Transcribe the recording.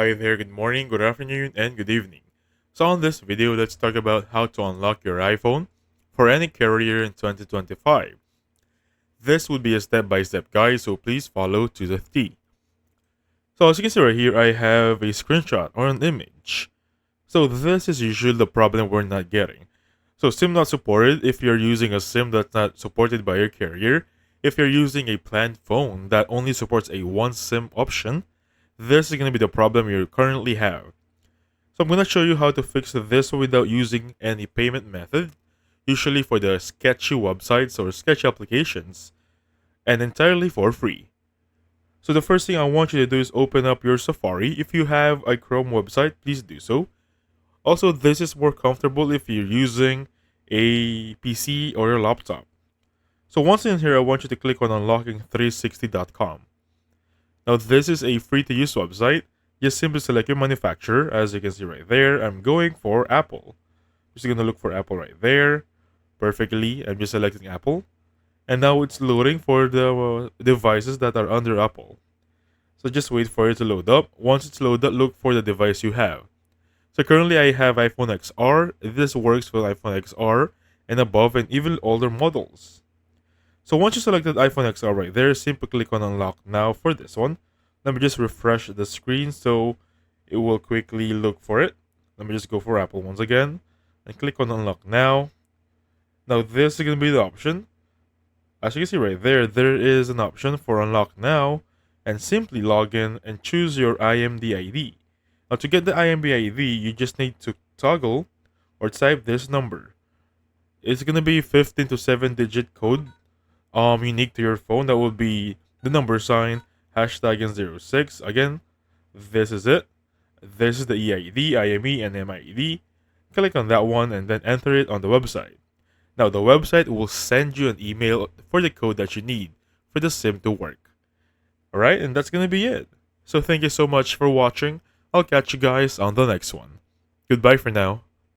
Hi there, good morning, good afternoon, and good evening. So on this video, let's talk about how to unlock your iPhone for any carrier in 2025. This would be a step-by-step guide, so please follow to the T. So as you can see right here, I have a screenshot or an image. So this is usually the problem we're not getting. So SIM not supported if you're using a SIM that's not supported by your carrier. If you're using a planned phone that only supports a one SIM option, this is going to be the problem you currently have. So I'm going to show you how to fix this without using any payment method, usually for the sketchy websites or sketchy applications, and entirely for free. So the first thing I want you to do is open up your Safari. If you have a Chrome website, please do so. Also, this is more comfortable if you're using a PC or your laptop. So once in here, I want you to click on unlocking360.com. Now this is a free to use website. Just simply select your manufacturer. As you can see right there, I'm going for Apple. Just going to look for Apple right there. Perfectly, I'm just selecting Apple. And now it's loading for the devices that are under Apple. So just wait for it to load up. Once it's loaded, look for the device you have. So currently I have iPhone XR. This works with iPhone XR and above and even older models. So once you selected iPhone XR right there, simply click on unlock now for this one. Let me just refresh the screen so it will quickly look for it. Let me just go for Apple once again and click on unlock now. Now this is going to be the option. As you can see right there, there is an option for unlock now and simply log in and choose your IMD ID. Now to get the IMD ID, you just need to toggle or type this number. It's going to be 15 to 7 digit code unique to your phone. That will be the number sign hashtag and 06. Again, this is it. This is the EID, IME, and MID. Click on that one and then enter it on the website. Now the website will send you an email for the code that you need for the SIM to work. Alright, and that's gonna be it. So thank you so much for watching. I'll catch you guys on the next one. Goodbye for now.